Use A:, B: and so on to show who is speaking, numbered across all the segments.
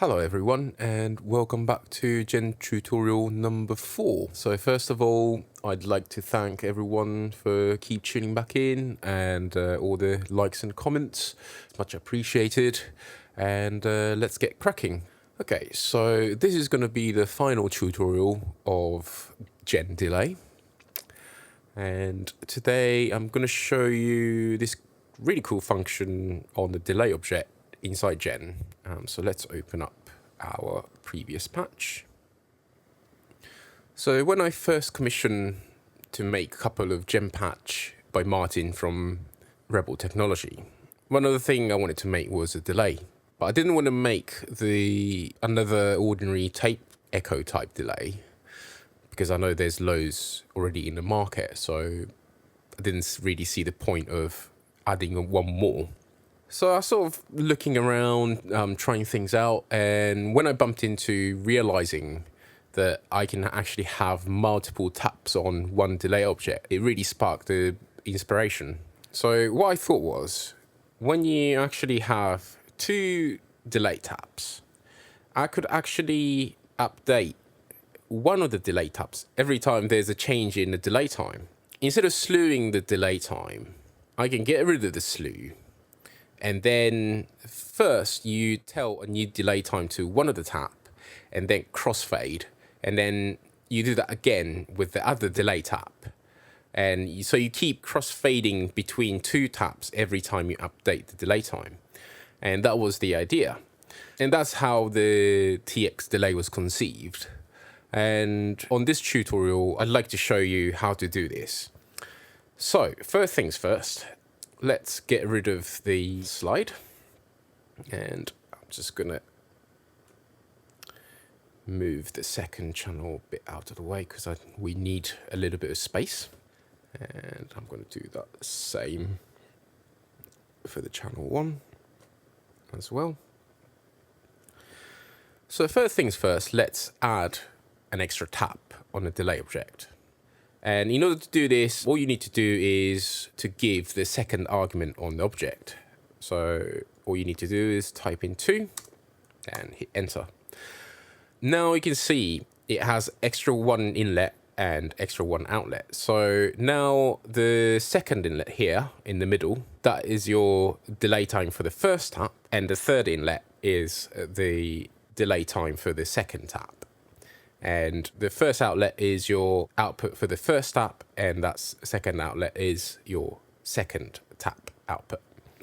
A: Hello everyone and welcome back to Gen tutorial number 4. So first of all, I'd like to thank everyone for keep tuning back in and all the likes and comments, much appreciated. And let's get cracking. Okay, so this is going to be the final tutorial of Gen delay. And today I'm going to show you this really cool function on the delay object inside Gen. So let's open up our previous patch. So when I first commissioned to make a couple of Gen patch by Martin from Rebel Technology, one other thing I wanted to make was a delay, but I didn't want to make another ordinary tape echo type delay because I know there's loads already in the market, so I didn't really see the point of adding one more. So I was sort of looking around, trying things out, and when I bumped into realizing that I can actually have multiple taps on one delay object, it really sparked the inspiration. So what I thought was, when you actually have two delay taps, I could actually update one of the delay taps every time there's a change in the delay time. Instead of slewing the delay time, I can get rid of the slew. And then first you tell a new delay time to one of the tap and then crossfade. And then you do that again with the other delay tap. And so you keep crossfading between two taps every time you update the delay time. And that was the idea. And that's how the TX delay was conceived. And on this tutorial, I'd like to show you how to do this. So first things first. Let's get rid of the slide, and I'm just gonna move the second channel bit out of the way because we need a little bit of space, and I'm going to do that same for the channel 1 as well. So first things first, let's add an extra tap on the delay object. And in order to do this, all you need to do is to give the second argument on the object. So all you need to do is type in 2 and hit enter. Now you can see it has extra 1 inlet and extra 1 outlet. So now the second inlet here in the middle, that is your delay time for the first tap, and the third inlet is the delay time for the second tap. And the first outlet is your output for the first tap, and that second outlet is your second tap output.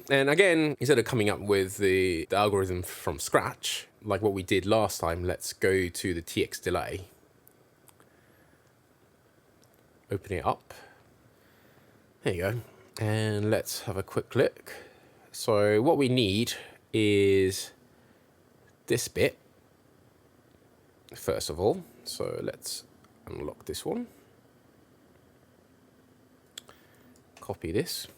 A: And again, instead of coming up with the algorithm from scratch, like what we did last time, let's go to the TX delay. Open it up. There you go. And let's have a quick look. So what we need is this bit. First of all, so let's unlock this one, copy this,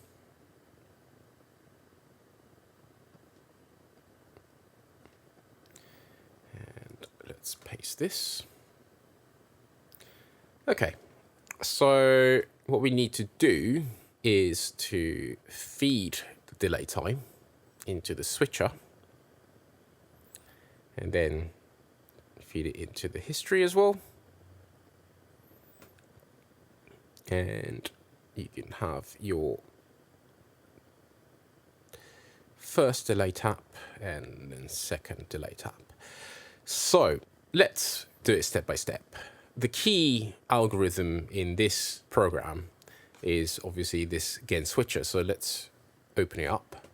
A: and let's paste this. Okay, so what we need to do is to feed the delay time into the switcher, and then feed it into the history as well. And you can have your first delay tap and then second delay tap. So let's do it step by step. The key algorithm in this program is obviously this gain switcher. So let's open it up.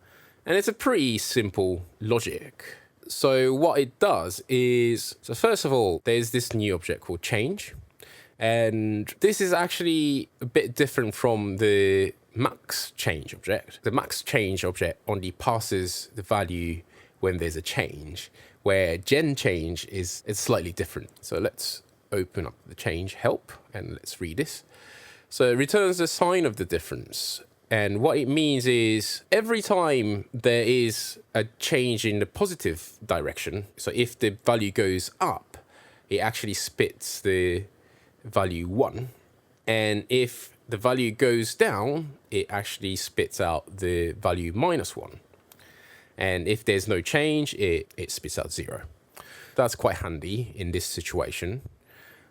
A: And it's a pretty simple logic. So what it does is, so first of all, there's this new object called change. And this is actually a bit different from the max change object. The max change object only passes the value when there's a change, where gen change is slightly different. So let's open up the change help and let's read this. So it returns the sign of the difference. And what it means is every time there is a change in the positive direction, so if the value goes up, it actually spits the value 1. And if the value goes down, it actually spits out the value -1. And if there's no change, it spits out 0. That's quite handy in this situation.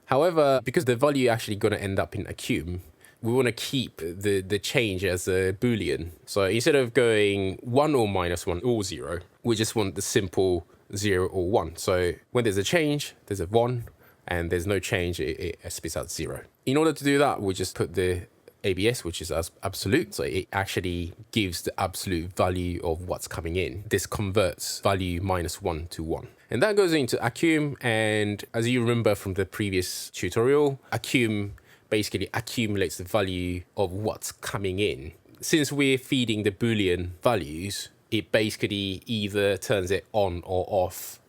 A: However, because the value actually going to end up in accum, we want to keep the change as a Boolean. So instead of going 1 or -1 or 0, we just want the simple 0 or 1. So when there's a change, there's a 1, and there's no change, it spits out 0. In order to do that, we just put the ABS, which is as absolute. So it actually gives the absolute value of what's coming in. This converts value -1 to 1. And that goes into accum. And as you remember from the previous tutorial, accum basically accumulates the value of what's coming in. Since we're feeding the Boolean values, it basically either turns it on or off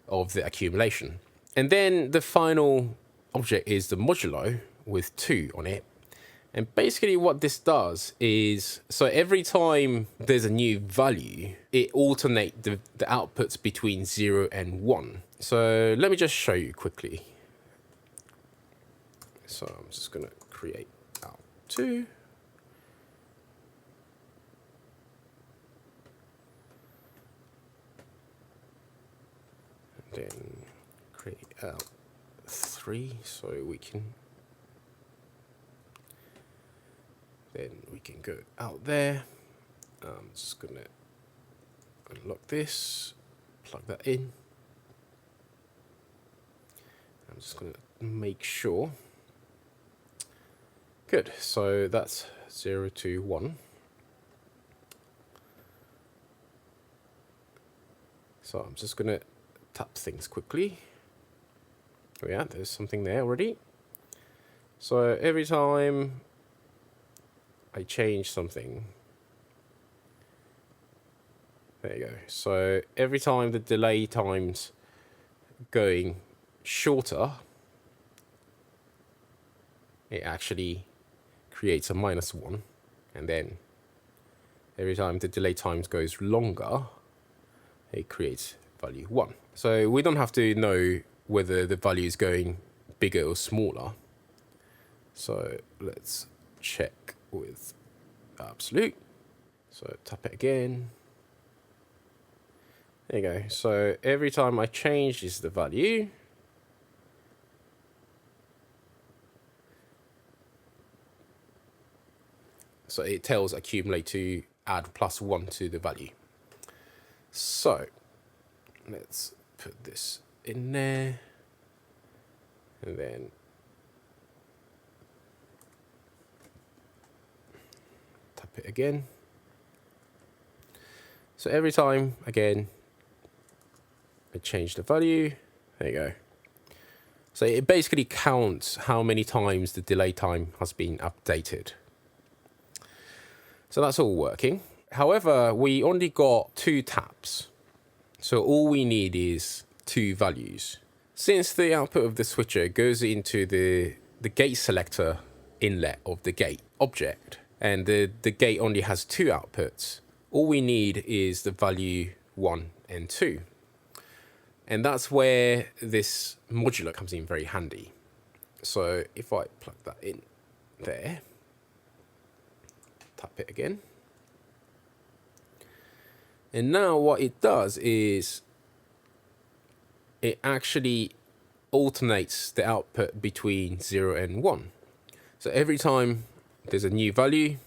A: of the accumulation. And then the final object is the modulo with 2 on it. And basically what this does is, so every time there's a new value, it alternates the outputs between 0 and 1. So let me just show you quickly. So I'm just going to create out 2. And then create out 3 so we can... Then we can go out there. I'm just going to unlock this, plug that in. I'm just going to make sure. Good, so that's 0 to 1. So I'm just going to tap things quickly. Oh yeah, there's something there already. So every time I change something, there you go. So every time the delay time's going shorter, it actually creates a -1. And then every time the delay times goes longer, it creates value 1. So we don't have to know whether the value is going bigger or smaller. So let's check with absolute. So tap it again. There you go. So every time I change this the value, so it tells accumulate to add +1 to the value. So let's put this in there, and then tap it again. So every time, again, I change the value, there you go. So it basically counts how many times the delay time has been updated. So that's all working. However, we only got 2 taps. So all we need is 2 values. Since the output of the switcher goes into the gate selector inlet of the gate object, and the gate only has 2 outputs, all we need is the value 1 and 2. And that's where this modular comes in very handy. So if I plug that in there, tap it again. And now what it does is it actually alternates the output between 0 and 1. So every time there's a new value,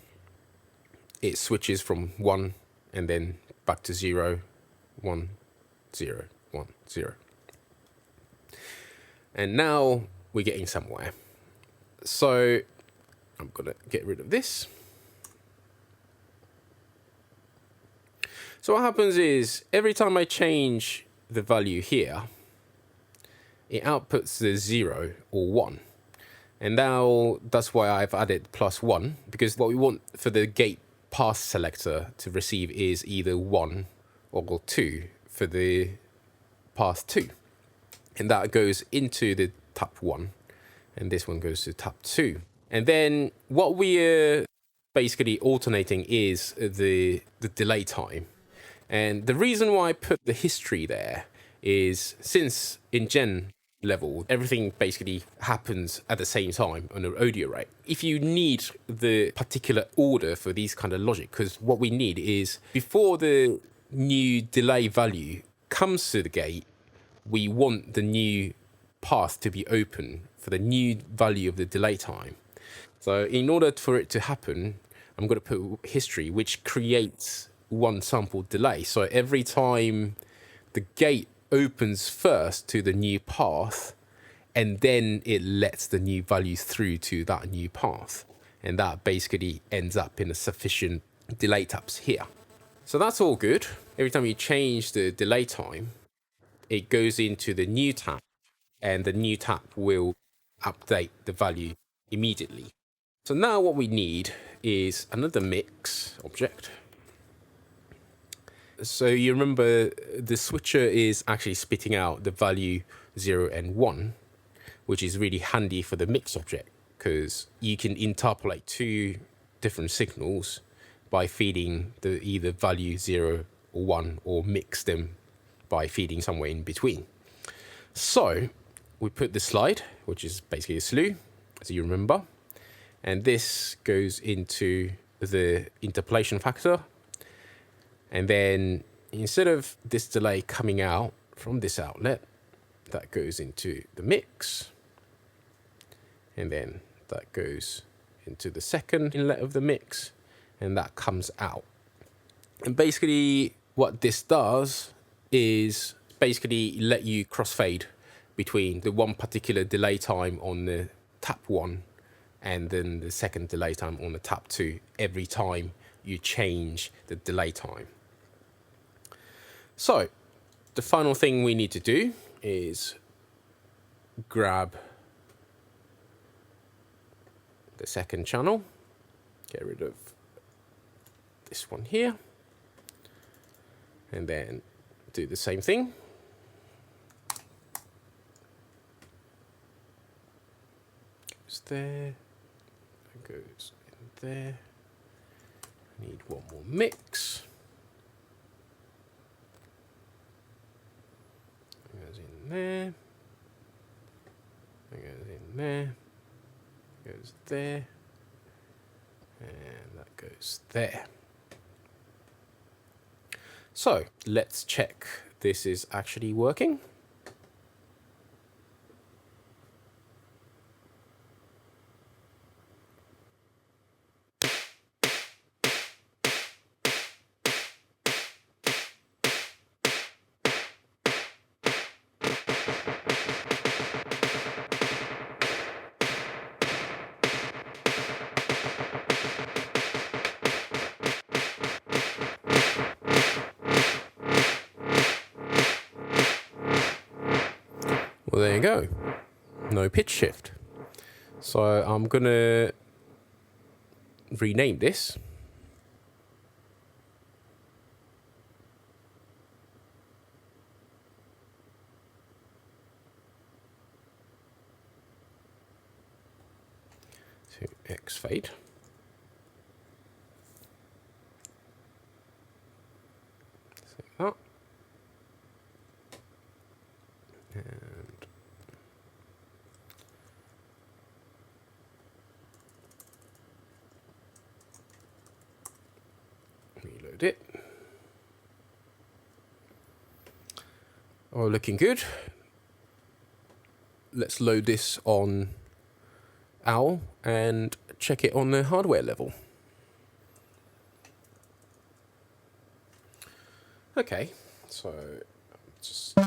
A: it switches from 1 and then back to 0, 1, 0, 1, 0. And now we're getting somewhere. So I'm going to get rid of this. So what happens is every time I change the value here, it outputs the 0 or 1. And now that's why I've added +1, because what we want for the gate path selector to receive is either 1 or 2 for the path 2. And that goes into the tap 1, and this one goes to tap 2. And then what we're basically alternating is the delay time. And the reason why I put the history there is since in gen level, everything basically happens at the same time on an audio rate. If you need the particular order for these kind of logic, because what we need is before the new delay value comes to the gate, we want the new path to be open for the new value of the delay time. So in order for it to happen, I'm going to put history, which creates one sample delay. So every time the gate opens first to the new path, and then it lets the new values through to that new path. And that basically ends up in a sufficient delay taps here. So that's all good. Every time you change the delay time, it goes into the new tap, and the new tap will update the value immediately. So now what we need is another mix object. So you remember the switcher is actually spitting out the value 0 and 1, which is really handy for the mix object because you can interpolate two different signals by feeding the either value 0 or 1, or mix them by feeding somewhere in between. So we put the slide, which is basically a slew, as you remember, and this goes into the interpolation factor. And then instead of this delay coming out from this outlet, that goes into the mix. And then that goes into the second inlet of the mix, and that comes out. And basically what this does is basically let you crossfade between the one particular delay time on the tap 1 and then the second delay time on the tap 2 every time you change the delay time. So the final thing we need to do is grab the second channel, get rid of this one here, and then do the same thing. Goes there, goes in there. Need one more mix. Goes in there. That goes in there. Goes there. And that goes there. So let's check this is actually working. Well, there you go. No pitch shift. So I'm going to rename this. To XFade. Save that. And reload it. Oh, looking good. Let's load this on OWL and check it on the hardware level. Okay, so just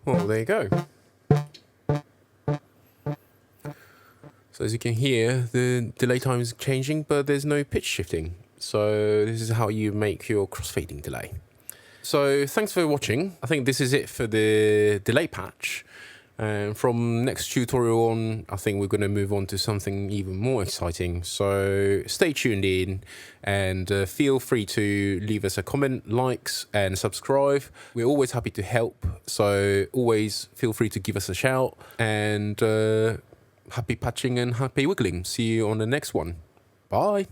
A: well, there you go. So as you can hear, the delay time is changing, but there's no pitch shifting. So this is how you make your crossfading delay. So thanks for watching. I think this is it for the delay patch. And from next tutorial on, I think we're going to move on to something even more exciting. So stay tuned in and feel free to leave us a comment, likes and subscribe. We're always happy to help. So always feel free to give us a shout, and happy patching and happy wiggling. See you on the next one. Bye.